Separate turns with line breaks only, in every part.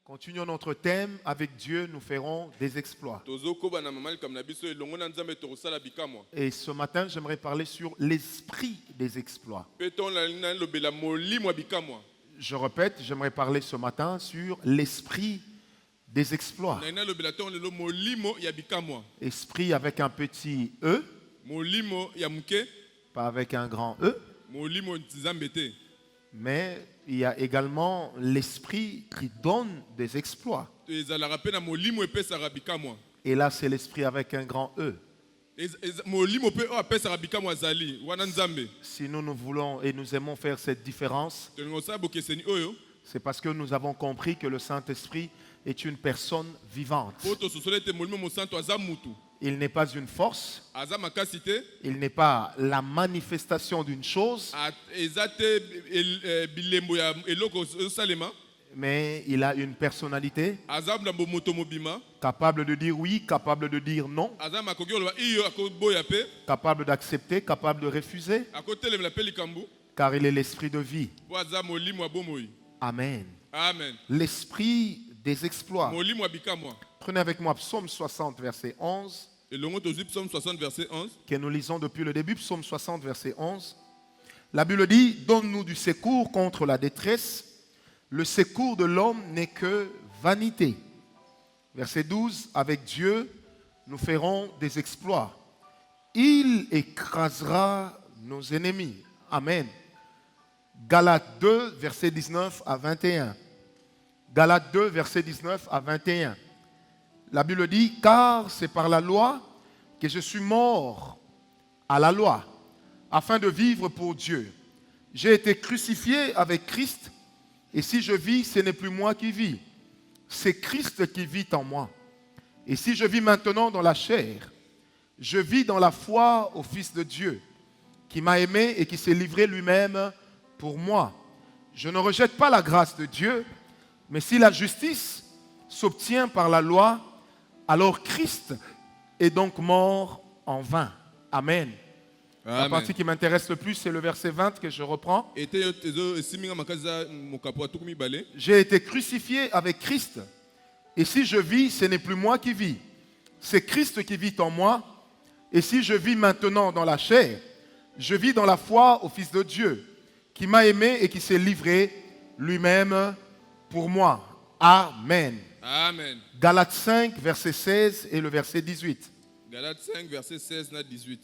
Continuons notre thème. Avec Dieu, nous ferons des exploits. Et ce matin, j'aimerais parler sur l'esprit des exploits. Je répète, j'aimerais parler ce matin sur l'esprit des exploits. Esprit avec un petit E, pas avec un grand E. Mais il y a également l'esprit qui donne des exploits. Et là, c'est l'esprit avec un grand E. Si nous voulons et nous aimons faire cette différence, c'est parce que nous avons compris que le Saint-Esprit est une personne vivante. Il n'est pas une force. Il n'est pas la manifestation d'une chose. Mais il a une personnalité. Capable de dire oui, capable de dire non. Capable d'accepter, capable de refuser. Car il est l'esprit de vie. Amen. L'esprit des exploits. Prenez avec moi Psaume 60, verset 11. Que nous lisons depuis le début, Psaume 60, verset 11. La Bible dit, donne-nous du secours contre la détresse. Le secours de l'homme n'est que vanité. Verset 12, avec Dieu, nous ferons des exploits. Il écrasera nos ennemis. Amen. Galates 2, verset 19 à 21. Galates 2, verset 19 à 21. La Bible dit, car c'est par la loi que je suis mort à la loi, afin de vivre pour Dieu. J'ai été crucifié avec Christ, et si je vis, ce n'est plus moi qui vis, c'est Christ qui vit en moi. Et si je vis maintenant dans la chair, je vis dans la foi au Fils de Dieu, qui m'a aimé et qui s'est livré lui-même pour moi. Je ne rejette pas la grâce de Dieu, mais si la justice s'obtient par la loi, alors Christ est donc mort en vain. Amen. Amen. La partie qui m'intéresse le plus, c'est le verset 20 que je reprends. J'ai été crucifié avec Christ. Et si je vis, ce n'est plus moi qui vis. C'est Christ qui vit en moi. Et si je vis maintenant dans la chair, je vis dans la foi au Fils de Dieu, qui m'a aimé et qui s'est livré lui-même pour moi. Amen.
Amen.
Galates 5, verset 16 et le verset 18.
Galates 5, verset 16 à 18.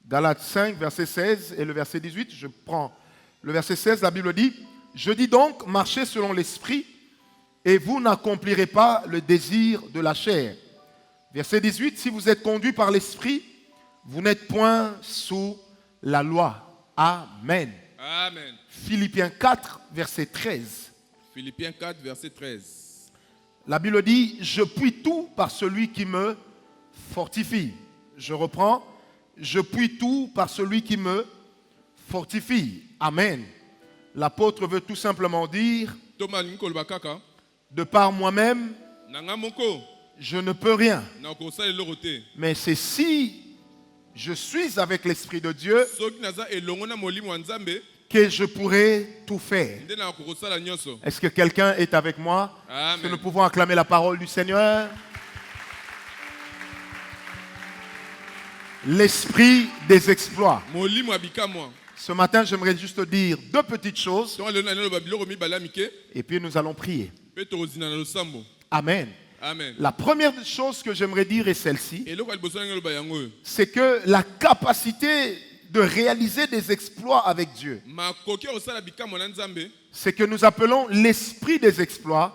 Galates 5, verset 16 et le verset 18. Je prends le verset 16, la Bible dit, « Je dis donc, marchez selon l'esprit, et vous n'accomplirez pas le désir de la chair. » Verset 18, « Si vous êtes conduits par l'esprit, vous n'êtes point sous la loi. » Amen.
Amen.
Philippiens 4, verset 13.
Philippiens 4, verset 13.
La Bible dit, je puis tout par celui qui me fortifie. Je reprends, je puis tout par celui qui me fortifie. Amen. L'apôtre veut tout simplement dire, de par moi-même, je ne peux rien. Mais c'est si je suis avec l'Esprit de Dieu que je pourrai tout faire. Est-ce que quelqu'un est avec moi? Est-ce que nous pouvons acclamer la parole du Seigneur? L'esprit des exploits. Ce matin, j'aimerais juste dire deux petites choses et puis nous allons prier. Amen.
Amen.
La première chose que j'aimerais dire est celle-ci. C'est que la capacité de réaliser des exploits avec Dieu, c'est que nous appelons l'esprit des exploits,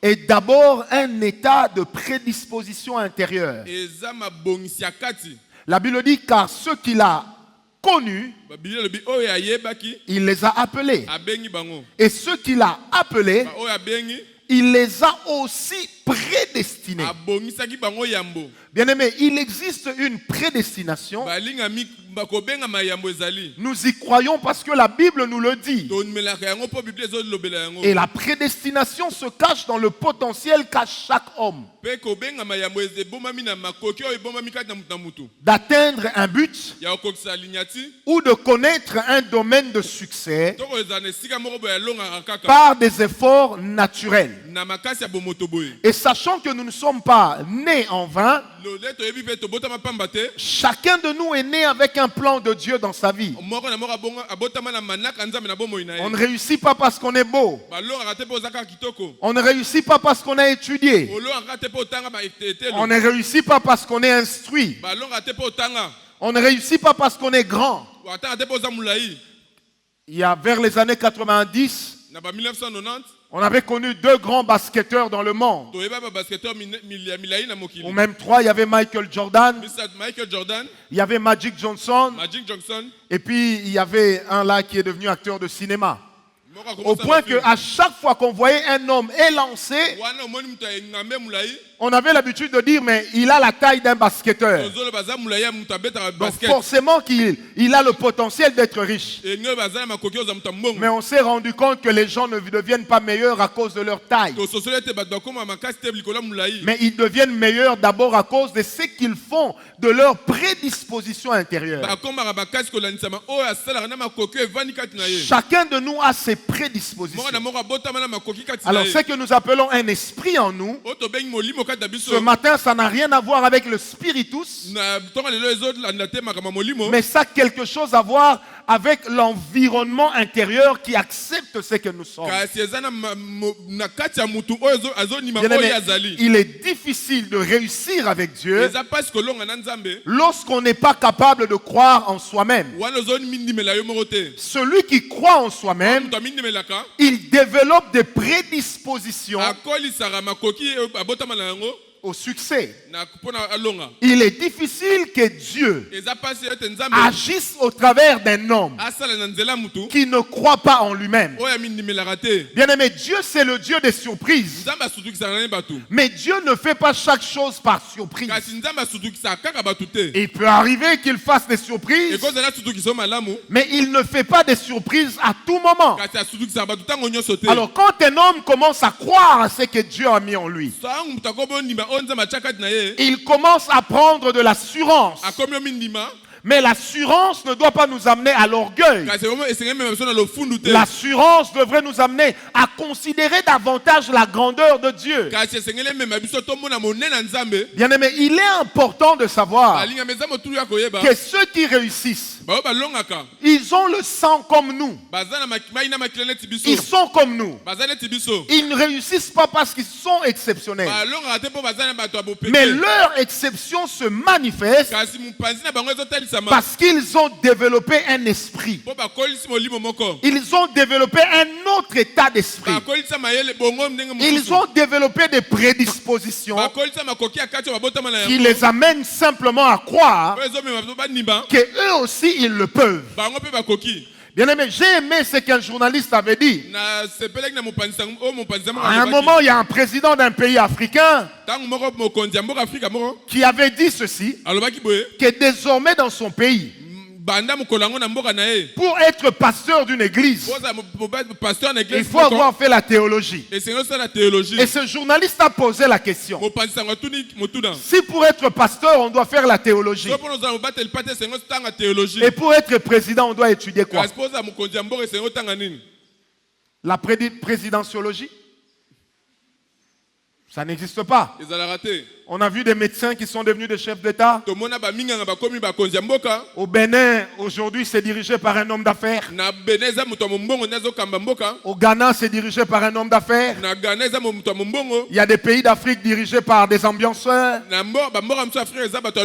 est d'abord un état de prédisposition intérieure. La Bible dit, car ceux qu'il a connus, il les a appelés. Et ceux qu'il a appelés, il les a aussi prédestinés. Bien-aimés, il existe une prédestination. Nous y croyons parce que la Bible nous le dit. Et la prédestination se cache dans le potentiel qu'a chaque homme d'atteindre un but ou de connaître un domaine de succès par des efforts naturels. Et sachant que nous ne sommes pas nés en vain, chacun de nous est né avec un plan de Dieu dans sa vie. On ne réussit pas parce qu'on est beau. On ne réussit pas parce qu'on a étudié. On ne réussit pas parce qu'on est instruit. On ne réussit pas parce qu'on est grand. Il y a vers les années 90, on avait connu 2 grands basketteurs dans le monde. Ou même 3, il y avait Michael Jordan. Il y avait Magic Johnson. Et puis il y avait un là qui est devenu acteur de cinéma. Au point qu'à chaque fois qu'on voyait un homme élancé, on avait l'habitude de dire, mais il a la taille d'un basketteur. Donc forcément qu'il a le potentiel d'être riche. Mais on s'est rendu compte que les gens ne deviennent pas meilleurs à cause de leur taille. Mais ils deviennent meilleurs d'abord à cause de ce qu'ils font, de leur prédisposition intérieure. Chacun de nous a ses prédispositions. Alors ce que nous appelons un esprit en nous, ce matin, ça n'a rien à voir avec le spiritus, mais ça a quelque chose à voir avec l'environnement intérieur qui accepte ce que nous sommes. Il est difficile de réussir avec Dieu lorsqu'on n'est pas capable de croire en soi-même. Celui qui croit en soi-même, il développe des prédispositions au succès. Il est difficile que Dieu agisse au travers d'un homme qui ne croit pas en lui-même. Bien-aimé, Dieu c'est le Dieu des surprises. Mais Dieu ne fait pas chaque chose par surprise. Il peut arriver qu'il fasse des surprises, mais il ne fait pas des surprises à tout moment. Alors quand un homme commence à croire à ce que Dieu a mis en lui, il commence à prendre de l'assurance. Mais l'assurance ne doit pas nous amener à l'orgueil. L'assurance devrait nous amener à considérer davantage la grandeur de Dieu. Bien aimé, il est important de savoir que ceux qui réussissent, ils ont le sang comme nous. Ils sont comme nous. Ils ne réussissent pas parce qu'ils sont exceptionnels. Mais leur exception se manifeste parce qu'ils ont développé un esprit. Ils ont développé un autre état d'esprit. Ils ont développé des prédispositions qui les amènent simplement à croire qu'eux aussi ils le peuvent. Bien aimé, j'ai aimé ce qu'un journaliste avait dit. À un moment, il y a un président d'un pays africain qui avait dit ceci, que désormais dans son pays, pour être pasteur d'une église, il faut avoir fait la théologie. Et ce journaliste a posé la question. Si pour être pasteur, on doit faire la théologie, et pour être président, on doit étudier quoi? La présidentiologie? Ça n'existe pas. On a vu des médecins qui sont devenus des chefs d'État. Au Bénin, aujourd'hui, c'est dirigé par un homme d'affaires. Au Ghana, c'est dirigé par un homme d'affaires. Il y a des pays d'Afrique dirigés par des ambianceurs.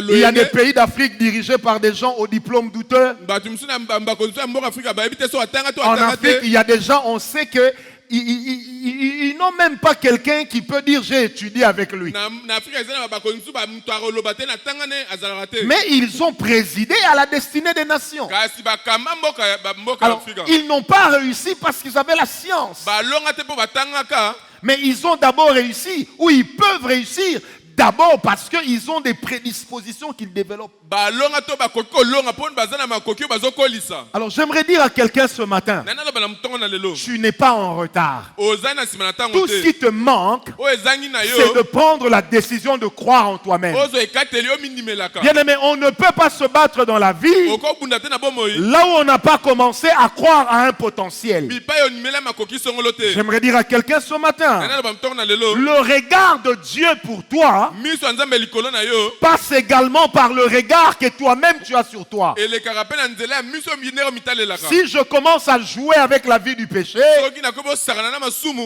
Il y a des pays d'Afrique dirigés par des gens au diplôme douteux. En Afrique, il y a des gens, on sait que ils ils n'ont même pas quelqu'un qui peut dire j'ai étudié avec lui. Mais ils ont présidé à la destinée des nations. Alors, ils n'ont pas réussi parce qu'ils avaient la science. Mais ils ont d'abord réussi, ou ils peuvent réussir, d'abord parce qu'ils ont des prédispositions qu'ils développent. Alors j'aimerais dire à quelqu'un ce matin, tu n'es pas en retard. Tout ce qui te manque, c'est de prendre la décision de croire en toi-même. Bien aimé, on ne peut pas se battre dans la vie là où on n'a pas commencé à croire à un potentiel. J'aimerais dire à quelqu'un ce matin, le regard de Dieu pour toi passe également par le regard que toi-même tu as sur toi. Si je commence à jouer avec la vie du péché,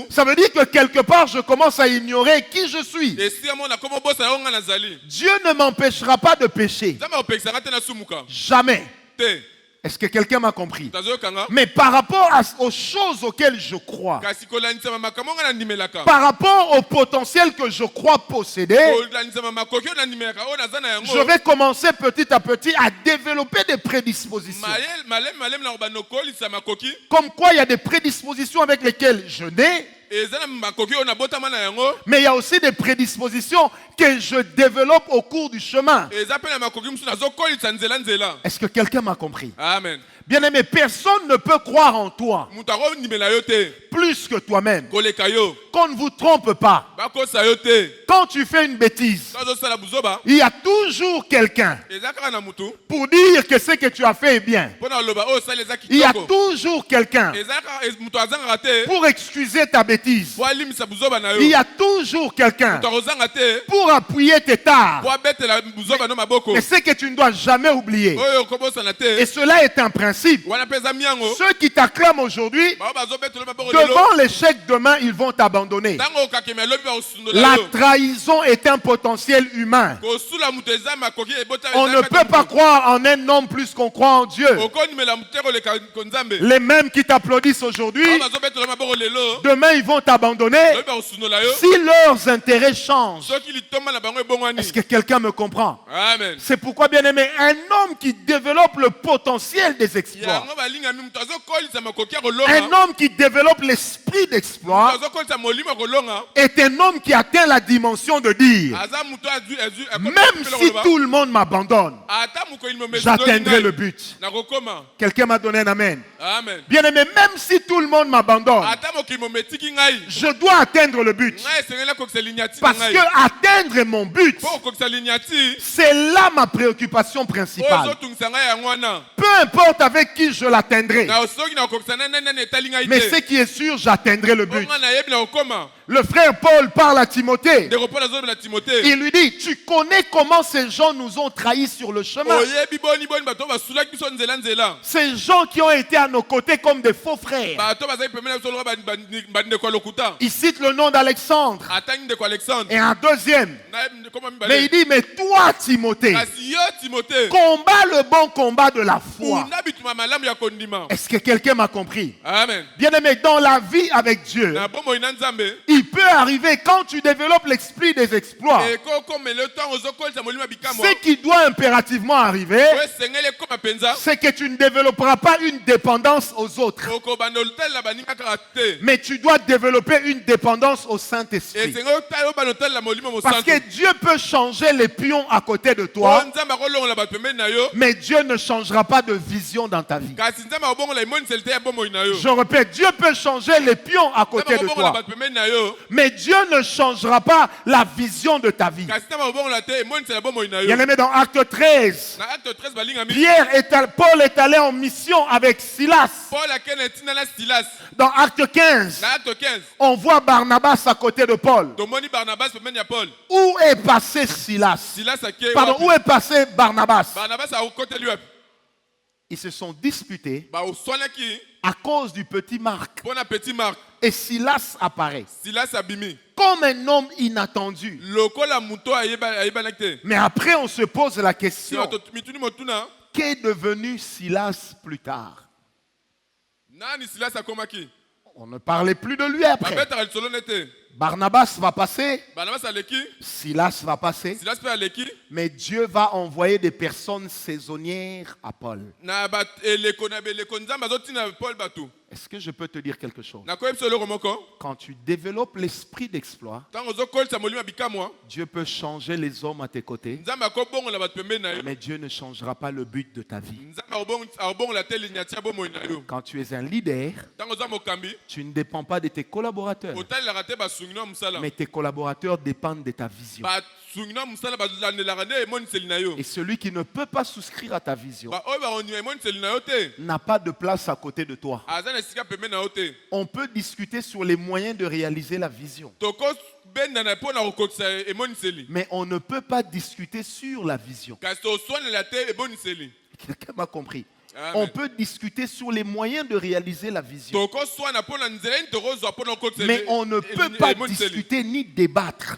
ça veut dire que quelque part je commence à ignorer qui je suis. Dieu ne m'empêchera pas de pécher. Jamais. Est-ce que quelqu'un m'a compris? Mais par rapport aux choses auxquelles je crois, par rapport au potentiel que je crois posséder, je vais commencer petit à petit à développer des prédispositions. Comme quoi il y a des prédispositions avec lesquelles je nais, mais il y a aussi des prédispositions que je développe au cours du chemin. Est-ce que quelqu'un m'a compris?
Amen.
Bien aimé, personne ne peut croire en toi plus que toi-même. Qu'on ne vous trompe pas. Quand tu fais une bêtise, il y a toujours quelqu'un pour dire que ce que tu as fait est bien. Il y a toujours quelqu'un pour excuser ta bêtise. Il y a toujours quelqu'un pour appuyer tes tares. Et ce que tu ne dois jamais oublier, et cela est un principe, ceux qui t'acclament aujourd'hui, devant l'échec demain, ils vont t'abandonner. La trahison est un potentiel humain. On ne peut pas croire en un homme plus qu'on croit en Dieu. Les mêmes qui t'applaudissent aujourd'hui, demain ils vont t'abandonner si leurs intérêts changent. Est-ce que quelqu'un me comprend? C'est pourquoi, bien aimé, un homme qui développe le potentiel des exploits, un homme qui développe l'esprit d'exploit, est un homme qui atteint la dimension de dire, même si tout le monde m'abandonne, j'atteindrai le but. Quelqu'un m'a donné un amen. Bien aimé, même si tout le monde m'abandonne, je dois atteindre le but. Parce que atteindre mon but, c'est là ma préoccupation principale. Peu importe avec qui je l'atteindrai, mais ce qui est sûr, j'atteindrai le but. Le frère Paul parle à Timothée. Il lui dit, tu connais comment ces gens nous ont trahis sur le chemin. Ces gens qui ont été à nos côtés comme des faux frères. Il cite le nom d'Alexandre et un deuxième. Mais il dit, mais toi Timothée, combat le bon combat de la foi. Est-ce que quelqu'un m'a compris?
Amen.
Bien aimé, dans la vie avec Dieu, il peut arriver quand tu développes l'esprit des exploits, ce qui doit impérativement arriver, c'est que tu ne développeras pas une dépendance aux autres, mais tu dois développer une dépendance au Saint-Esprit. Parce que Dieu peut changer les pions à côté de toi, mais Dieu ne changera pas de vision dans ta vie. Je répète, Dieu peut changer les pions à côté de toi, mais Dieu ne changera pas la vision de ta vie. Bien-aimé, dans Acte 13, Paul est allé en mission avec Silas. Dans Acte 15, on voit Barnabas à côté de Paul. Où est passé Silas? Pardon, où est passé Barnabas? Ils se sont disputés à cause du petit Marc. Et Silas apparaît comme un homme inattendu. Mais après on se pose la question, qu'est devenu Silas plus tard? On ne parlait plus de lui après. Barnabas va passer, Silas va passer, mais Dieu va envoyer des personnes saisonnières à Paul. Est-ce que je peux te dire quelque chose? Quand tu développes l'esprit d'exploit, Dieu peut changer les hommes à tes côtés, mais Dieu ne changera pas le but de ta vie. Quand tu es un leader, tu ne dépends pas de tes collaborateurs, mais tes collaborateurs dépendent de ta vision. Et celui qui ne peut pas souscrire à ta vision n'a pas de place à côté de toi. On peut discuter sur les moyens de réaliser la vision, mais on ne peut pas discuter sur la vision. Quelqu'un m'a compris? Amen. On peut discuter sur les moyens de réaliser la vision, mais on ne peut pas discuter ni débattre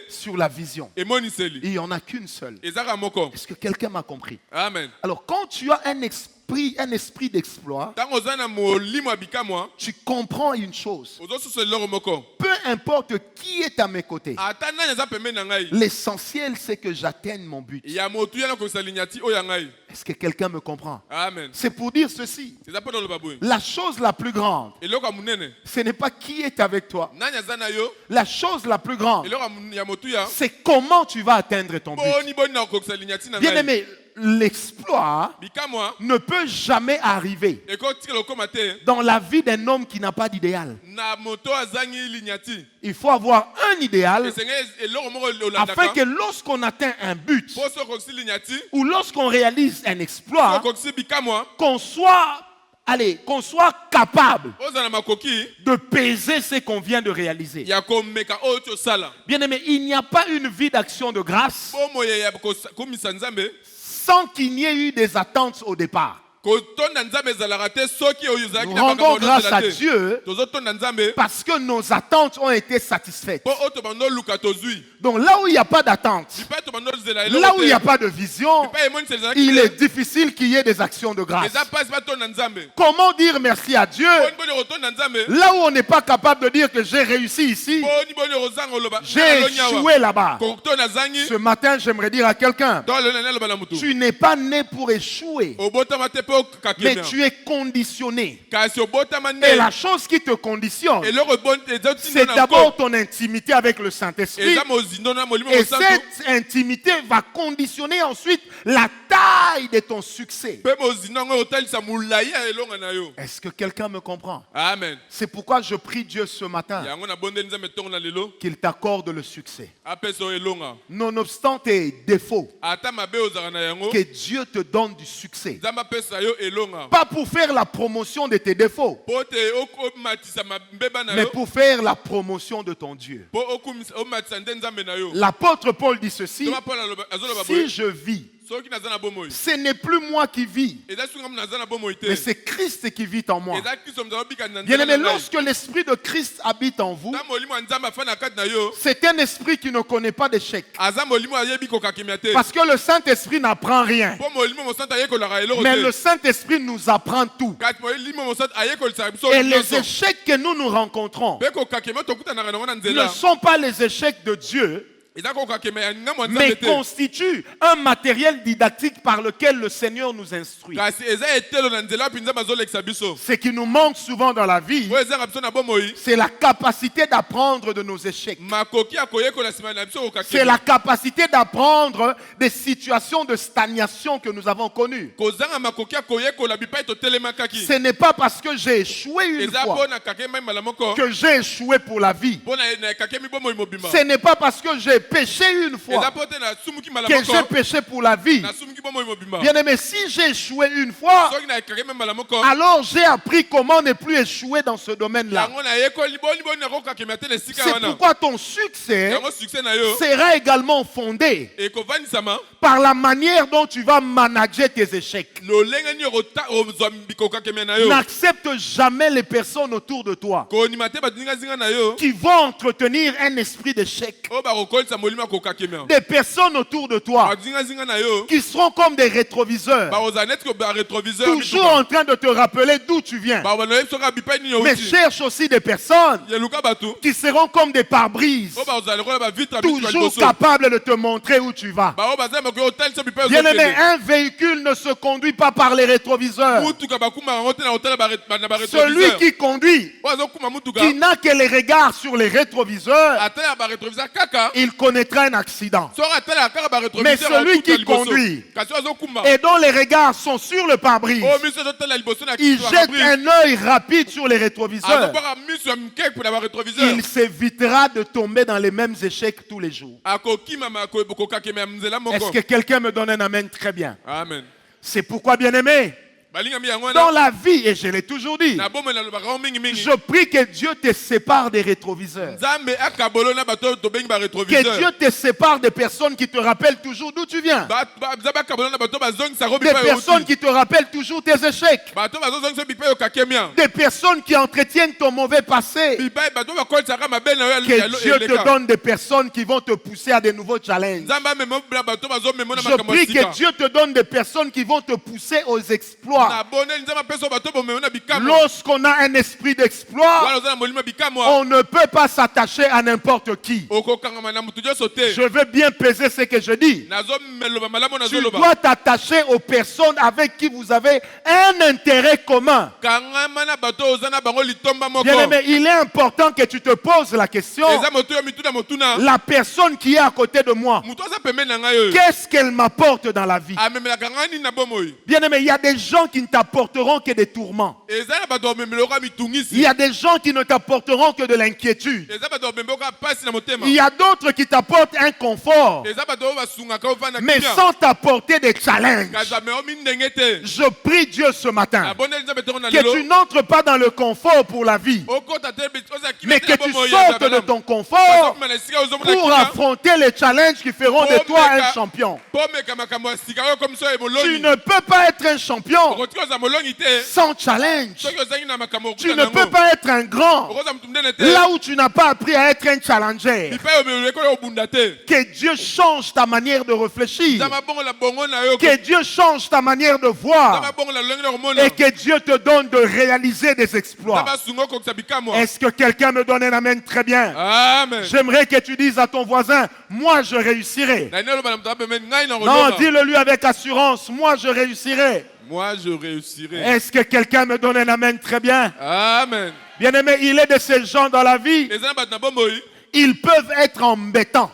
sur la vision. Il n'y en a qu'une seule. Est-ce que quelqu'un m'a compris? Amen. Alors quand tu as un esprit d'exploit, tu comprends une chose. Peu importe qui est à mes côtés, l'essentiel c'est que j'atteigne mon but. Est-ce que quelqu'un me comprend? Amen. C'est pour dire ceci. La chose la plus grande, ce n'est pas qui est avec toi. La chose la plus grande, c'est comment tu vas atteindre ton but. Bien aimé, l'exploit ne peut jamais arriver dans la vie d'un homme qui n'a pas d'idéal. Il faut avoir un idéal afin que lorsqu'on atteint un but ou lorsqu'on réalise un exploit, qu'on soit capable de peser ce qu'on vient de réaliser. Bien aimé, il n'y a pas une vie d'action de grâce sans qu'il n'y ait eu des attentes au départ. Nous rendons grâce à Dieu parce que nos attentes ont été satisfaites. Donc là où il n'y a pas d'attente, là où il n'y a pas de vision, il est difficile qu'il y ait des actions de grâce. Comment dire merci à Dieu là où on n'est pas capable de dire que j'ai réussi ici, j'ai échoué là-bas? Ce matin, j'aimerais dire à quelqu'un, tu n'es pas né pour échouer, mais tu es conditionné. Et la chose qui te conditionne, c'est d'abord ton intimité avec le Saint-Esprit. Et cette intimité va conditionner ensuite la taille de ton succès. Est-ce que quelqu'un me comprend? Amen. C'est pourquoi je prie Dieu ce matin qu'il t'accorde le succès. Nonobstant tes défauts, que Dieu te donne du succès. Pas pour faire la promotion de tes défauts, mais pour faire la promotion de ton Dieu. L'apôtre Paul dit ceci: si je vis, ce n'est plus moi qui vis, mais c'est Christ qui vit en moi. Bien aimé, lorsque l'esprit de Christ habite en vous, c'est un esprit qui ne connaît pas d'échec. Parce que le Saint-Esprit n'apprend rien, mais le Saint-Esprit nous apprend tout. Et les échecs que nous rencontrons ne sont pas les échecs de Dieu, mais constitue un matériel didactique par lequel le Seigneur nous instruit. Ce qui nous manque souvent dans la vie, c'est la capacité d'apprendre de nos échecs. C'est la capacité d'apprendre des situations de stagnation que nous avons connues. Ce n'est pas parce que j'ai échoué une fois que j'ai échoué pour la vie. Ce n'est pas parce que j'ai péché une fois que j'ai péché pour la vie. Bien aimé, si j'ai échoué une fois, alors j'ai appris comment ne plus échouer dans ce domaine-là. C'est pourquoi ton succès sera également fondé par la manière dont tu vas manager tes échecs. N'accepte jamais les personnes autour de toi qui vont entretenir un esprit d'échec. Des personnes autour de toi qui seront comme des rétroviseurs, toujours en train de te rappeler d'où tu viens. Mais cherche aussi des personnes qui seront comme des pare-brises, toujours capables de te montrer où tu vas. Bien aimé, un véhicule ne se conduit pas par les rétroviseurs. Celui qui conduit, qui n'a que les regards sur les rétroviseurs, il connaîtra un accident. Mais celui qui conduit et dont les regards sont sur le pare-brise, il jette un œil rapide sur les rétroviseurs. Il s'évitera de tomber dans les mêmes échecs tous les jours. Est-ce que quelqu'un me donne un amen très bien?
Amen.
C'est pourquoi, bien aimé, dans la vie, et je l'ai toujours dit, je prie que Dieu te sépare des rétroviseurs. Que Dieu te sépare des personnes qui te rappellent toujours d'où tu viens. Des personnes qui te rappellent toujours tes échecs. Des personnes qui entretiennent ton mauvais passé. Que Dieu te donne des personnes qui vont te pousser à de nouveaux challenges. Je prie que Dieu te donne des personnes qui vont te pousser aux exploits. Lorsqu'on a un esprit d'exploit, on ne peut pas s'attacher à n'importe qui. Je veux bien peser ce que je dis. Tu dois t'attacher aux personnes avec qui vous avez un intérêt commun. Bien aimé, il est important que tu te poses la question. La personne qui est à côté de moi, qu'est-ce qu'elle m'apporte dans la vie? Bien aimé, il y a des gens qui ne t'apporteront que des tourments. Il y a des gens qui ne t'apporteront que de l'inquiétude. Il y a d'autres qui t'apportent un confort, mais sans t'apporter des challenges. Je prie Dieu ce matin que tu n'entres pas dans le confort pour la vie, mais que tu sortes de ton confort pour affronter les challenges qui feront de toi un champion. Tu ne peux pas être un champion sans challenge. Tu ne peux pas être un grand là où tu n'as pas appris à être un challenger. Que Dieu change ta manière de réfléchir. Que Dieu change ta manière de voir. Et que Dieu te donne de réaliser des exploits. Est-ce que quelqu'un me donne un amen très bien? J'aimerais que tu dises à ton voisin, moi je réussirai. Non, dis-le lui avec assurance, moi je réussirai.
Moi, je réussirai.
Est-ce que quelqu'un me donne un amen très bien?
Amen.
Bien aimé, il est de ces gens dans la vie. Ils peuvent être embêtants,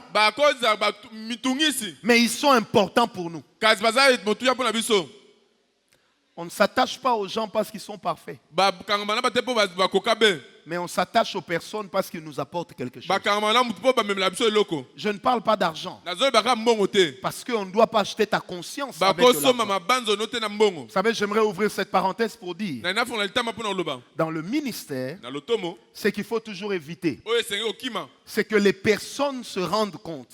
mais ils sont importants pour nous. On ne s'attache pas aux gens parce qu'ils sont parfaits, mais on s'attache aux personnes parce qu'ils nous apportent quelque chose. Je ne parle pas d'argent, parce qu'on ne doit pas acheter ta conscience avec de l'argent. Vous savez, j'aimerais ouvrir cette parenthèse pour dire, dans le ministère, ce qu'il faut toujours éviter, c'est que les personnes se rendent compte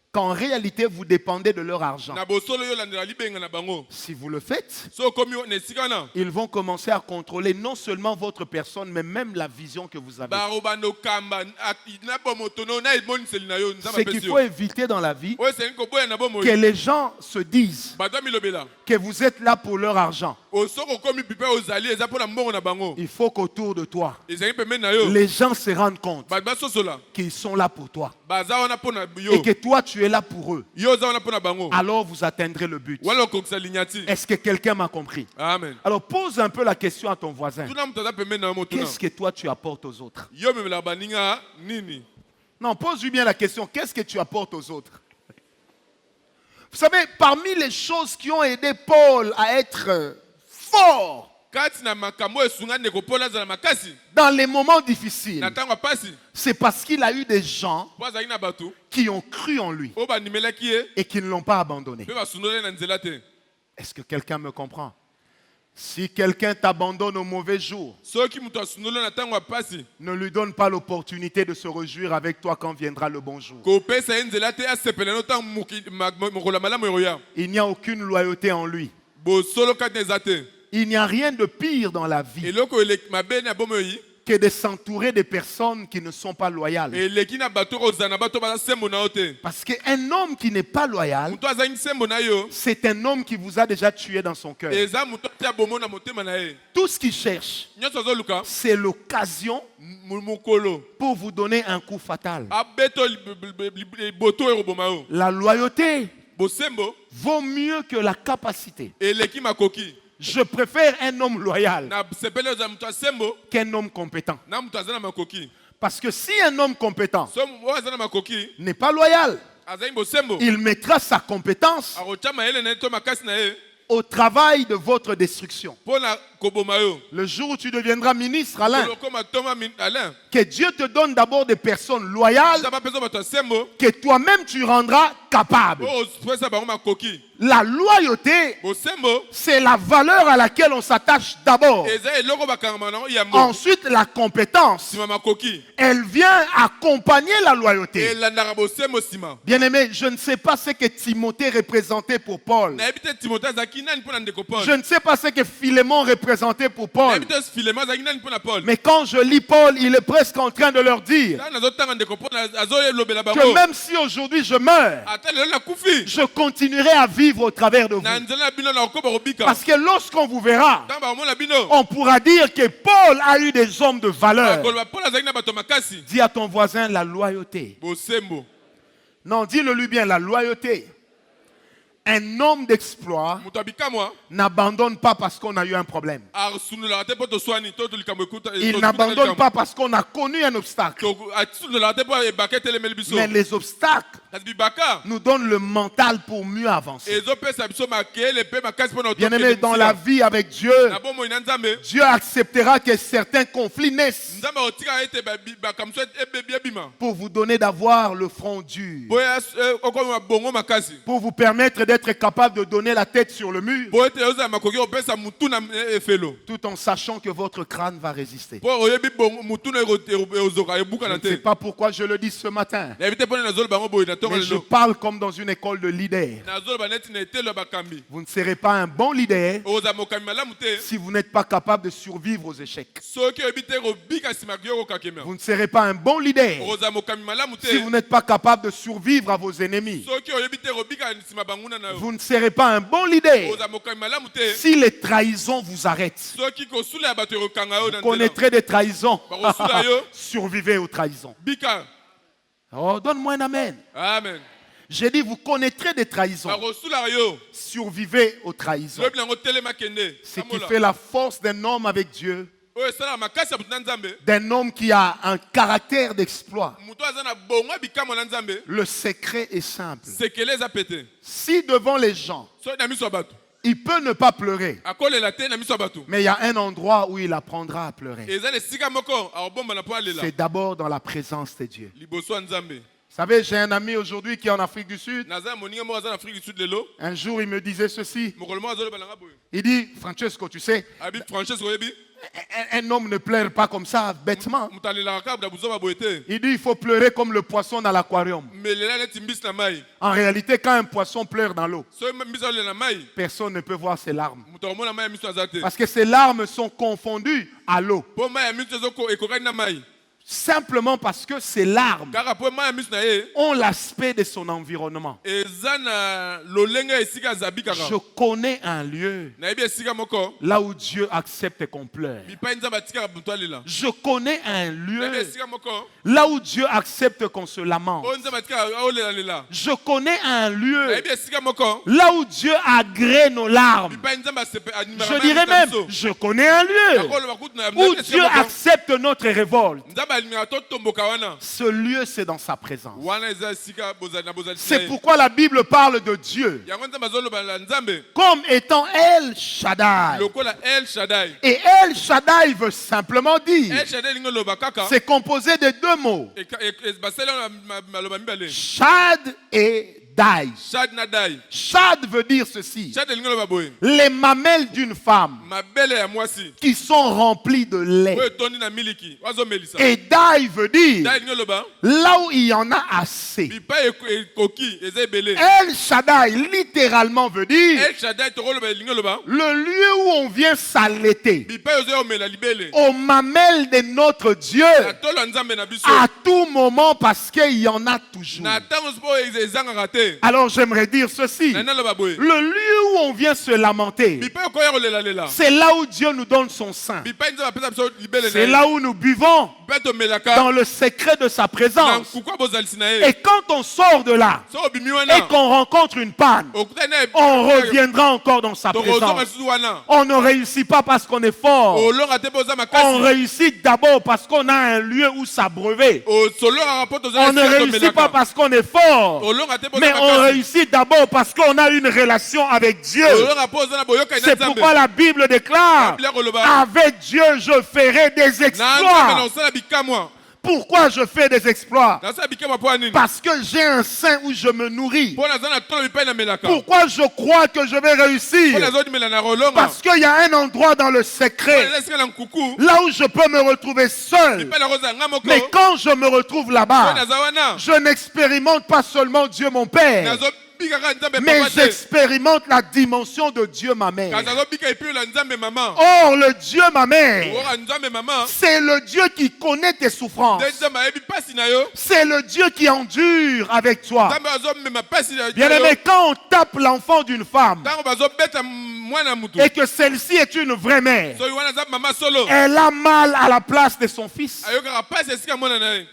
qu'en réalité, vous dépendez de leur argent. Si vous le faites, ils vont commencer à contrôler non seulement votre personne, mais même la vision que vous avez. Ce qu'il faut éviter dans la vie, que les gens se disent que vous êtes là pour leur argent. Il faut qu'autour de toi, les gens se rendent compte qu'ils sont là pour toi. Et que toi, tu es là pour eux. Alors vous atteindrez le but. Est-ce que quelqu'un m'a compris?
Amen.
Alors pose un peu la question à ton voisin. Qu'est-ce que toi tu apportes aux autres? Non, pose-lui bien la question. Qu'est-ce que tu apportes aux autres? Vous savez, parmi les choses qui ont aidé Paul à être fort dans les moments difficiles, c'est parce qu'il a eu des gens qui ont cru en lui et qui ne l'ont pas abandonné. Est-ce que quelqu'un me comprend? Si quelqu'un t'abandonne au mauvais jour, ne lui donne pas l'opportunité de se réjouir avec toi quand viendra le bon jour. Il n'y a aucune loyauté en lui. Il n'y a rien de pire dans la vie que de s'entourer de personnes qui ne sont pas loyales. Parce qu'un homme qui n'est pas loyal, c'est un homme qui vous a déjà tué dans son cœur. Tout ce qu'il cherche, c'est l'occasion pour vous donner un coup fatal. La loyauté vaut mieux que la capacité. Je préfère un homme loyal qu'un homme compétent. Parce que si un homme compétent n'est pas loyal, il mettra sa compétence au travail de votre destruction. Le jour où tu deviendras ministre, Alain, que Dieu te donne d'abord des personnes loyales que toi-même tu rendras capable. La loyauté, c'est la valeur à laquelle on s'attache d'abord. Ensuite, la compétence, elle vient accompagner la loyauté. Bien-aimé, je ne sais pas ce que Timothée représentait pour Paul. Je ne sais pas ce que Philémon représentait pour Paul. Mais quand je lis Paul, il est presque en train de leur dire que même si aujourd'hui je meurs, je continuerai à vivre au travers de vous. Parce que lorsqu'on vous verra, on pourra dire que Paul a eu des hommes de valeur. Dis à ton voisin la loyauté. Non, dis-le lui bien, la loyauté. Un homme d'exploit n'abandonne pas parce qu'on a eu un problème. Il n'abandonne pas parce qu'on a connu un obstacle. Mais les obstacles nous donnent le mental pour mieux avancer. Bien-aimé, dans la vie avec Dieu, Dieu acceptera que certains conflits naissent pour vous donner d'avoir le front dur, pour vous permettre d'être capable de donner la tête sur le mur, tout en sachant que votre crâne va résister. Je ne sais pas pourquoi je le dis ce matin, mais je parle comme dans une école de leader. Vous ne serez pas un bon leader si vous n'êtes pas capable de survivre aux échecs. Vous ne serez pas un bon leader si vous n'êtes pas capable de survivre à vos ennemis. Vous ne serez pas un bon leader si les trahisons vous arrêtent. Vous connaîtrez des trahisons. Survivez aux trahisons. Oh, donne-moi un amen.
Amen.
J'ai dit, vous connaîtrez des trahisons. Survivez aux trahisons. Ce qui fait la force d'un homme avec Dieu, d'un homme qui a un caractère d'exploit. Le secret est simple. Si devant les gens, il peut ne pas pleurer, mais il y a un endroit où il apprendra à pleurer. C'est d'abord dans la présence de Dieu. Vous savez, j'ai un ami aujourd'hui qui est en Afrique du Sud. Un jour, il me disait ceci. Il dit, Francesco, tu sais, un homme ne pleure pas comme ça, bêtement. Il dit, il faut pleurer comme le poisson dans l'aquarium. En réalité, quand un poisson pleure dans l'eau, personne ne peut voir ses larmes. Parce que ses larmes sont confondues à l'eau. Simplement parce que ces larmes ont l'aspect de son environnement. Je connais un lieu là où Dieu accepte qu'on pleure. Je connais un lieu là où Dieu accepte qu'on se lamente. Je connais un lieu là où Dieu agrée nos larmes. Je dirais même, je connais un lieu où Dieu accepte notre révolte. Ce lieu, c'est dans sa présence. C'est pourquoi la Bible parle de Dieu comme étant El Shaddai. Et El Shaddai veut simplement dire, c'est composé de deux mots, Shad et dai. Shad veut dire ceci. Les mamelles d'une femme qui sont remplies de lait. Et dai veut dire là où il y en a assez. El Shaddai littéralement veut dire le lieu où on vient s'allaiter aux mamelles de notre Dieu à tout moment parce qu'il y en a toujours. Alors j'aimerais dire ceci. Le lieu où on vient se lamenter, c'est là où Dieu nous donne son sein. C'est là où nous buvons dans le secret de sa présence. Et quand on sort de là et qu'on rencontre une panne, on reviendra encore dans sa présence. On ne réussit pas parce qu'on est fort. On réussit d'abord parce qu'on a un lieu où s'abreuver. On ne réussit pas parce qu'on est fort, mais on réussit d'abord parce qu'on a une relation avec Dieu. C'est pourquoi la Bible déclare: avec Dieu je ferai des exploits. Pourquoi je fais des exploits? Parce que j'ai un sein où je me nourris. Pourquoi je crois que je vais réussir? Parce qu'il y a un endroit dans le secret là où je peux me retrouver seul. Mais quand je me retrouve là-bas, je n'expérimente pas seulement Dieu mon Père, mais j'expérimente la dimension de Dieu ma mère. Or le Dieu ma mère, c'est le Dieu qui connaît tes souffrances. C'est le Dieu qui endure avec toi. Bien aimé, quand on tape l'enfant d'une femme et que celle-ci est une vraie mère, elle a mal à la place de son fils.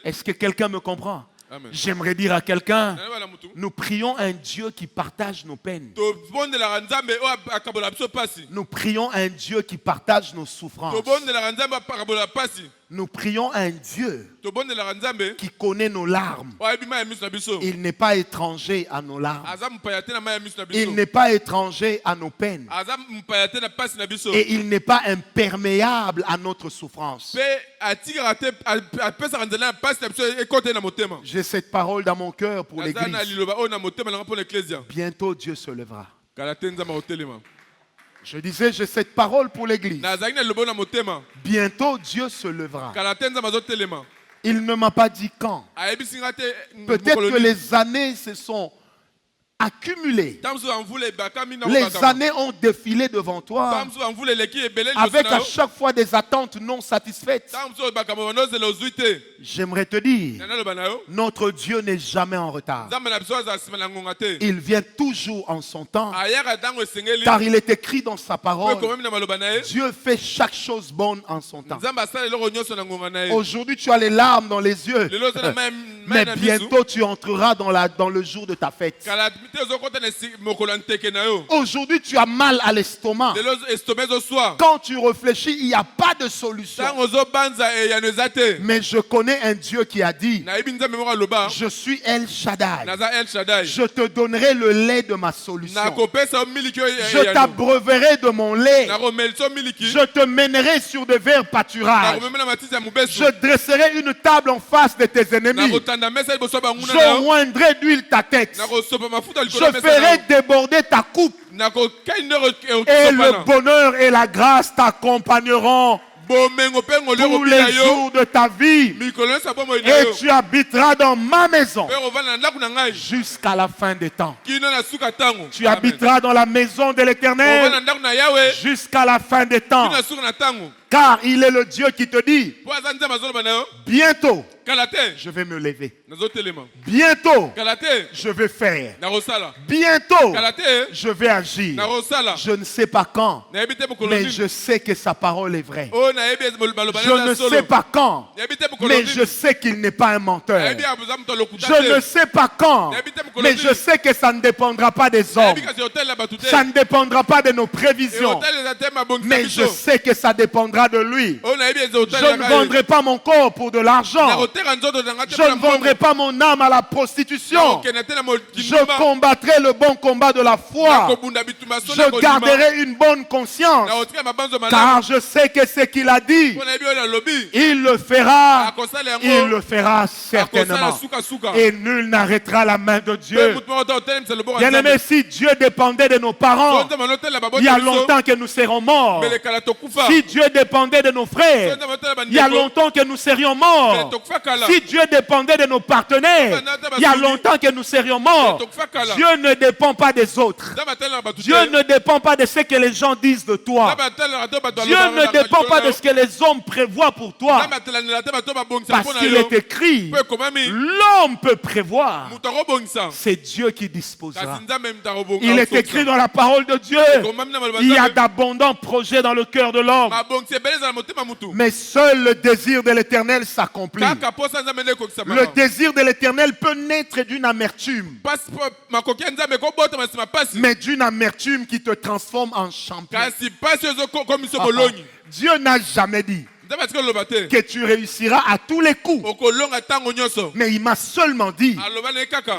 Est-ce que quelqu'un me comprend? J'aimerais dire à quelqu'un, nous prions un Dieu qui partage nos peines. Nous prions un Dieu qui partage nos souffrances. Nous prions un Dieu qui connaît nos larmes. Il n'est pas étranger à nos larmes. Il n'est pas étranger à nos peines. Et il n'est pas imperméable à notre souffrance. J'ai cette parole dans mon cœur pour l'Église. Bientôt Dieu se lèvera. Je disais, j'ai cette parole pour l'Église. Bientôt Dieu se lèvera. Il ne m'a pas dit quand. Peut-être que les années se sont accumulées. Les années ont défilé devant toi avec à chaque fois des attentes non satisfaites. J'aimerais te dire, notre Dieu n'est jamais en retard. Il vient toujours en son temps, car il est écrit dans sa parole: Dieu fait chaque chose bonne en son temps. Aujourd'hui tu as les larmes dans les yeux, mais bientôt tu entreras dans le jour de ta fête. Aujourd'hui tu as mal à l'estomac. Quand tu réfléchis, il n'y a pas de solution. Mais je connais un Dieu qui a dit: je suis El Shaddai. Je te donnerai le lait de ma solution. Je t'abreuverai de mon lait. Je te mènerai sur de verts pâturages. Je dresserai une table en face de tes ennemis. Je oindrai d'huile ta tête. Je ferai déborder ta coupe. Et le bonheur et la grâce t'accompagneront tous les jours de ta vie. Et tu habiteras dans ma maison jusqu'à la fin des temps. Tu habiteras dans la maison de l'Éternel jusqu'à la fin des temps. Car il est le Dieu qui te dit: bientôt je vais me lever. Bientôt je vais faire. Bientôt je vais agir. Je ne sais pas quand, mais je sais que sa parole est vraie. Je ne sais pas quand, mais je sais qu'il n'est pas un menteur. Je ne sais pas quand, mais je sais que ça ne dépendra pas des hommes. Ça ne dépendra pas de nos prévisions, mais je sais que ça dépendra de lui. Je ne vendrai pas mon corps pour de l'argent. Je ne vendrai pas mon âme à la prostitution. Je combattrai le bon combat de la foi. Je garderai une bonne conscience. Car je sais que ce qu'il a dit, il le fera. Il le fera certainement. Et nul n'arrêtera la main de Dieu. Bien-aimé, si Dieu dépendait de nos parents, il y a longtemps que nous serons morts. Si Dieu dépendait de nos frères, il y a longtemps que nous serions morts. Si Dieu dépendait de nos partenaires, il y a longtemps que nous serions morts. Dieu ne dépend pas des autres. Dieu ne dépend pas de ce que les gens disent de toi. Dieu ne dépend pas de ce que les hommes prévoient pour toi. Parce qu'il est écrit, l'homme peut prévoir. C'est Dieu qui disposera. Il est écrit dans la parole de Dieu, il y a d'abondants projets dans le cœur de l'homme. Mais seul le désir de l'Éternel s'accomplit. Le désir de l'Éternel peut naître d'une amertume. Mais d'une amertume qui te transforme en champion. Dieu n'a jamais dit que tu réussiras à tous les coups. Mais il m'a seulement dit,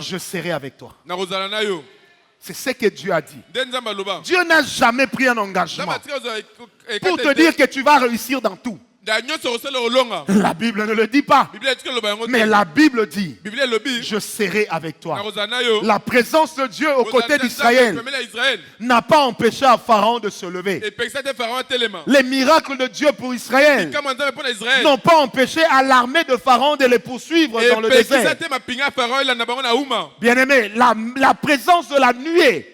je serai avec toi. C'est ce que Dieu a dit. Dieu n'a jamais pris un engagement pour te dire que tu vas réussir dans tout. La Bible ne le dit pas. Mais la Bible dit, je serai avec toi. La présence de Dieu aux côtés d'Israël n'a pas empêché à Pharaon de se lever. Les miracles de Dieu pour Israël n'ont pas empêché à l'armée de Pharaon de les poursuivre dans le désert. Bien-aimé, la présence de la nuée,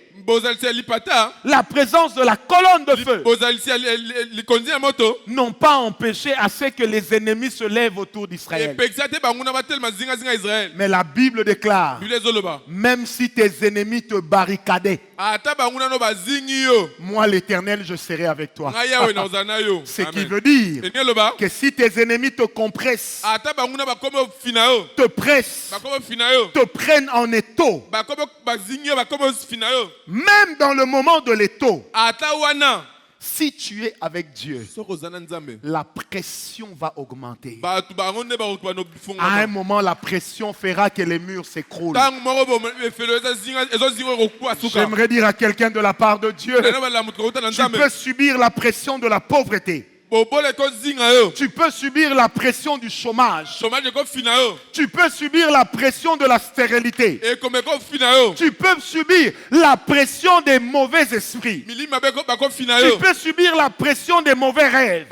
la présence de la colonne de feu n'ont pas empêché à ce que les ennemis se lèvent autour d'Israël. Mais la Bible déclare, même si tes ennemis te barricadaient, moi l'Éternel, je serai avec toi. Ce qui veut dire que si tes ennemis te compressent, te pressent, te prennent en étau, même dans le moment de l'étau, si tu es avec Dieu, la pression va augmenter. À un moment, la pression fera que les murs s'écroulent. J'aimerais dire à quelqu'un de la part de Dieu, tu peux subir la pression de la pauvreté. Tu peux subir la pression du chômage. Tu peux subir la pression de la stérilité. Tu peux subir la pression des mauvais esprits. Tu peux subir la pression des mauvais rêves.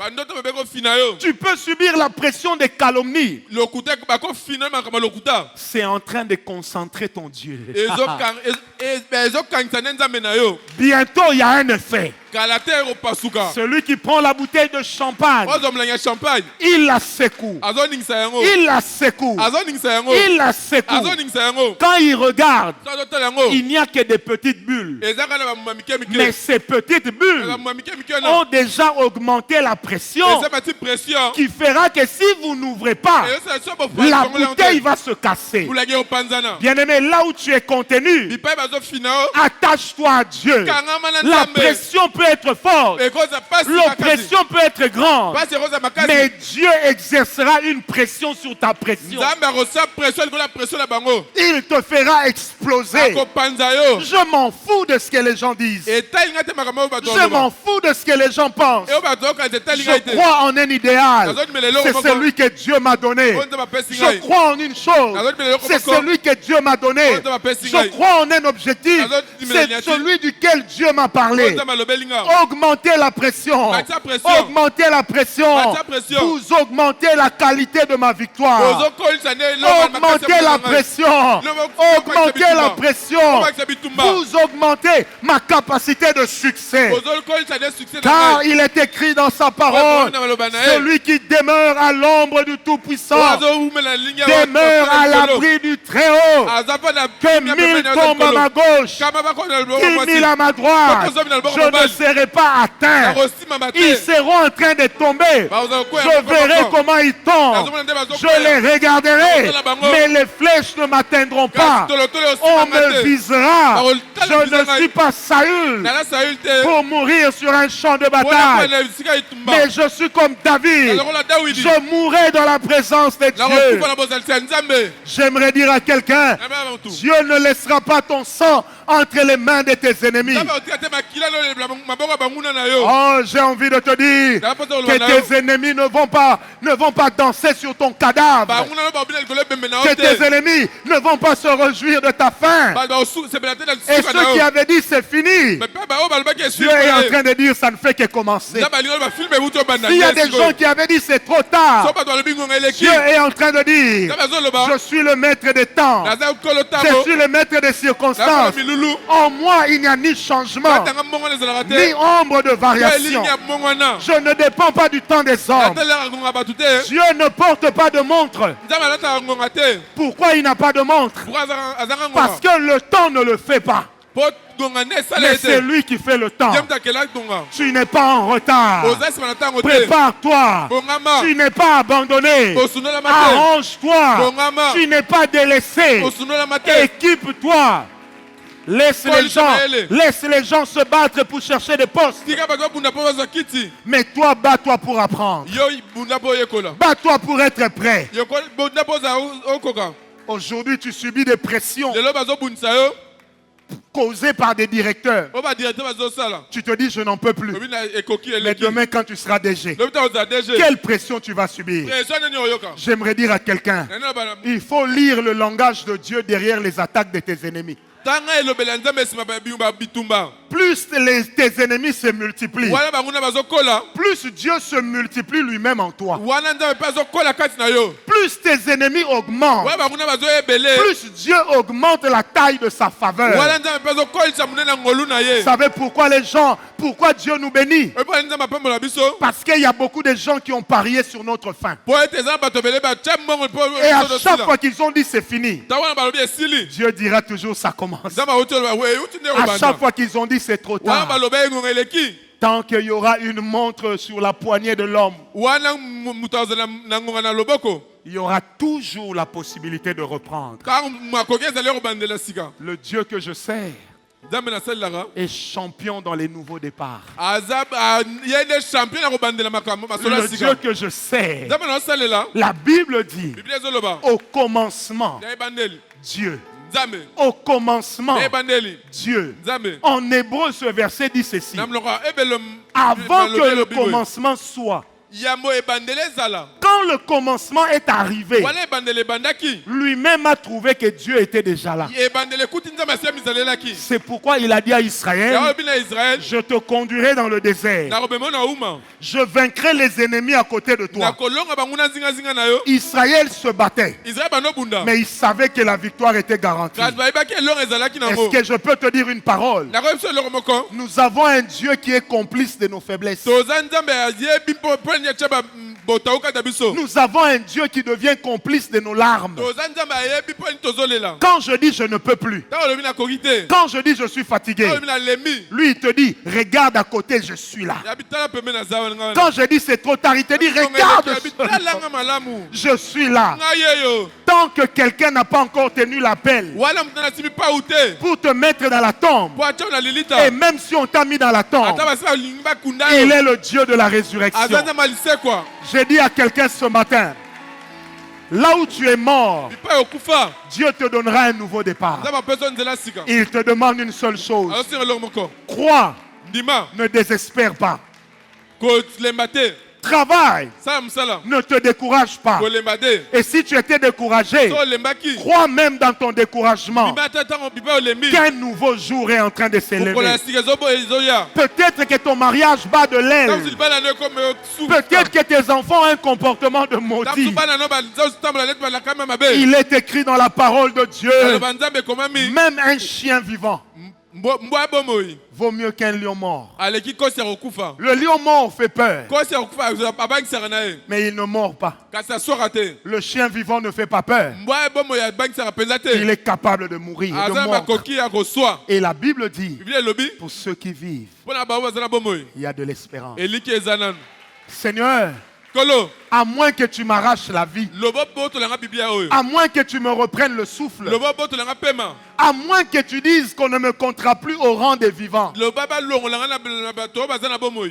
Tu peux subir la pression des calomnies. C'est en train de concentrer ton Dieu. Bientôt, il y a un effet. Celui qui prend la bouteille de champagne, il la secoue. Il la secoue. Il la secoue. Quand il regarde, il n'y a que des petites bulles. Mais ces petites bulles ont déjà augmenté la pression qui fera que si vous n'ouvrez pas, la bouteille va se casser. Bien-aimé, là où tu es contenu, attache-toi à Dieu. La pression peut être forte, l'oppression peut être grande, mais Dieu exercera une pression sur ta pression. Il te fera exploser. Je m'en fous de ce que les gens disent. Je m'en fous de ce que les gens pensent. Je crois en un idéal. C'est celui que Dieu m'a donné. Je crois en une chose. C'est celui que Dieu m'a donné. Je crois en un objectif. C'est celui duquel Dieu m'a parlé. Augmentez la pression. Augmentez la pression. Vous augmentez la qualité de ma victoire. Augmentez la pression. Augmentez la pression. Vous augmentez ma capacité de succès. Car il est écrit dans sa parole, celui qui demeure à l'ombre du Tout-Puissant demeure à l'abri du très haut, que 1000 tombent à ma gauche, 10 000 à ma droite, je ne serai pas atteint. Ils seront en train de tomber. Je verrai comment ils tombent. Je les regarderai, mais les flèches ne m'atteindront pas. On me visera. Je ne suis pas Saül pour mourir sur un champ de bataille. Mais je suis comme David. Je mourrai dans la présence de Dieu. J'aimerais dire à quelqu'un, Dieu ne laissera pas ton sang entre les mains de tes ennemis. Oh, j'ai envie de te dire que tes ennemis ne vont pas danser sur ton cadavre. Que tes ennemis ne vont pas se réjouir de ta fin. Et ceux qui avaient dit c'est fini, Dieu est en train de dire ça ne fait que commencer. S'il y a des gens qui avaient dit c'est trop tard, Dieu est en train de dire je suis le maître des temps, je suis le maître des circonstances. En moi il n'y a ni changement ni ombre de variation. Je ne dépends pas du temps des hommes. Dieu ne porte pas de montre. Pourquoi il n'a pas de montre? Parce que le temps ne le fait pas. Mais c'est lui qui fait le temps. Tu n'es pas en retard. Prépare-toi. Tu n'es pas abandonné. Arrange-toi. Tu n'es pas délaissé. Équipe-toi. Laisse les gens se battre pour chercher des postes. Mais toi, bats-toi pour apprendre. Bats-toi pour être prêt. Aujourd'hui, tu subis des pressions causées par des directeurs. Tu te dis, je n'en peux plus. Mais demain, quand tu seras DG, quelle pression tu vas subir? J'aimerais dire à quelqu'un, il faut lire le langage de Dieu derrière les attaques de tes ennemis. Plus tes ennemis se multiplient, plus Dieu se multiplie lui-même en toi. Plus tes ennemis augmentent, plus Dieu augmente la taille de sa faveur. Vous savez pourquoi Dieu nous bénit? Parce qu'il y a beaucoup de gens qui ont parié sur notre fin. Et à chaque fois qu'ils ont dit c'est fini, Dieu dira toujours ça commence. À chaque fois qu'ils ont dit c'est trop tard, tant qu'il y aura une montre sur la poignée de l'homme, il y aura toujours la possibilité de reprendre. Le Dieu que je sers est champion dans les nouveaux départs. Le Dieu que je sers, la Bible dit, au commencement, Dieu. Au commencement, Dieu. En hébreu, ce verset dit ceci. Avant que le commencement soit, quand le commencement est arrivé, lui-même a trouvé que Dieu était déjà là. C'est pourquoi il a dit à Israël, je te conduirai dans le désert. Je vaincrai les ennemis à côté de toi. Israël se battait, mais il savait que la victoire était garantie. Est-ce que je peux te dire une parole? Nous avons un Dieu qui est complice de nos faiblesses. Nous avons un Dieu qui devient complice de nos larmes. Quand je dis je ne peux plus, quand je dis je suis fatigué, lui il te dit regarde à côté, je suis là. Quand je dis c'est trop tard, il te dit regarde, je suis là. Tant que quelqu'un n'a pas encore tenu l'appel pour te mettre dans la tombe, et même si on t'a mis dans la tombe, il est le Dieu de la résurrection. J'ai dit à quelqu'un ce matin, là où tu es mort, Dieu te donnera un nouveau départ. Il te demande une seule chose. Crois, ne désespère pas. Travaille, ne te décourage pas. Et si tu étais découragé, crois même dans ton découragement qu'un nouveau jour est en train de s'élever. Peut-être que ton mariage bat de l'aile. Peut-être que tes enfants ont un comportement de maudit. Il est écrit dans la parole de Dieu, même un chien vivant vaut mieux qu'un lion mort. Le lion mort fait peur, mais il ne mord pas. Le chien vivant ne fait pas peur. Il est capable de mourir, de mordre. Et la Bible dit, pour ceux qui vivent, il y a de l'espérance. Seigneur, à moins que tu m'arraches la vie, à moins que tu me reprennes le souffle, à moins que tu dises qu'on ne me comptera plus au rang des vivants,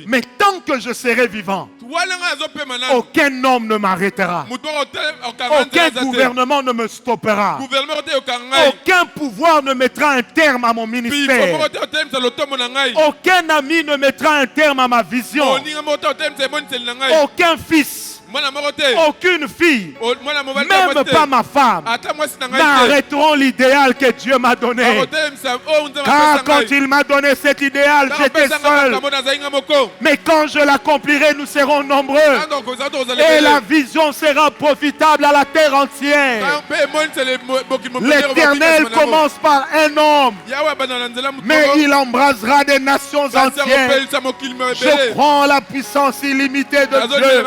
mais tant que je serai vivant, aucun homme ne m'arrêtera, aucun gouvernement ne me stoppera, aucun pouvoir ne mettra un terme à mon ministère, aucun ami ne mettra un terme à ma vision, aucun fils, aucune fille, même pas ma femme, n'arrêteront l'idéal que Dieu m'a donné. Car quand il m'a donné cet idéal, j'étais seul. Mais quand je l'accomplirai, nous serons nombreux. Et la vision sera profitable à la terre entière. L'Éternel commence par un homme, mais il embrasera des nations entières. Je prends la puissance illimitée de Dieu.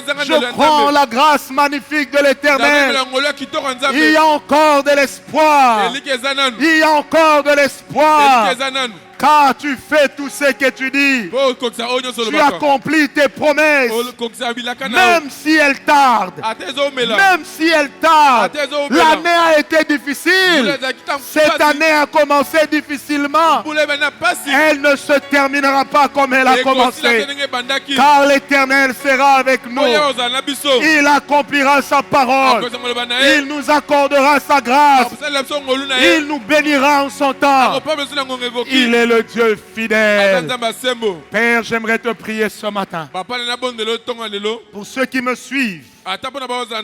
Je prends la grâce magnifique de l'Éternel. Il y a encore de l'espoir. Il y a encore de l'espoir. Car tu fais tout ce que tu dis. Tu accomplis tes promesses. Même si elles tardent. Même si elles tardent. L'année a été difficile. Cette année a commencé difficilement. Elle ne se terminera pas comme elle a commencé. Car l'Éternel sera avec nous. Il accomplira sa parole. Il nous accordera sa grâce. Il nous bénira en son temps. Il est le Dieu fidèle. Père, j'aimerais te prier ce matin pour ceux qui me suivent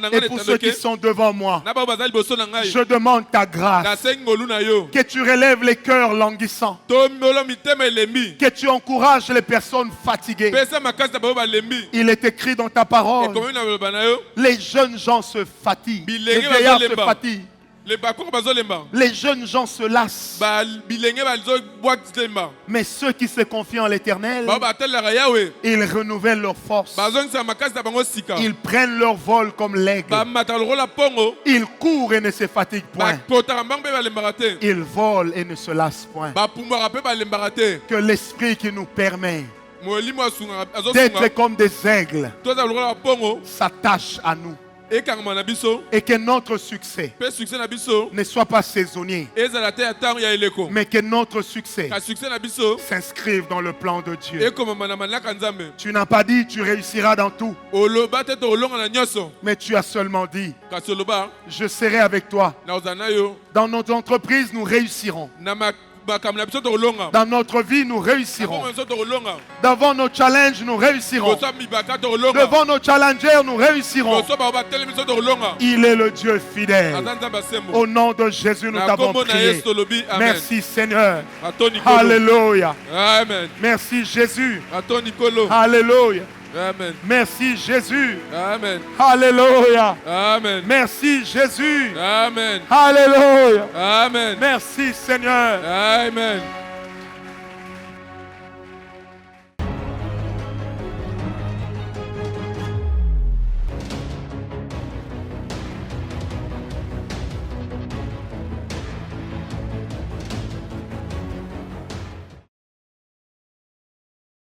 et pour ceux qui sont devant moi. Je demande ta grâce, que tu relèves les cœurs languissants, que tu encourages les personnes fatiguées. Il est écrit dans ta parole, les jeunes gens se fatiguent, les vieillards se fatiguent. Les jeunes gens se lassent. Mais ceux qui se confient en l'Éternel, ils renouvellent leur force. Ils prennent leur vol comme l'aigle. Ils courent et ne se fatiguent point. Ils volent et ne se lassent point. Que l'Esprit qui nous permet d'être comme des aigles s'attache à nous. Et que notre succès ne soit pas saisonnier, mais que notre succès s'inscrive dans le plan de Dieu. Tu n'as pas dit tu réussiras dans tout, mais tu as seulement dit je serai avec toi. Dans notre entreprise, nous réussirons. Dans notre vie, nous réussirons. Devant nos challenges, nous réussirons. Devant nos challengers, nous réussirons. Il est le Dieu fidèle. Au nom de Jésus, nous t'avons prié. Merci Seigneur. Alléluia. Merci Jésus. Alléluia.
Amen.
Merci Jésus.
Amen.
Alléluia.
Amen.
Merci Jésus.
Amen.
Alléluia.
Amen.
Merci Seigneur.
Amen.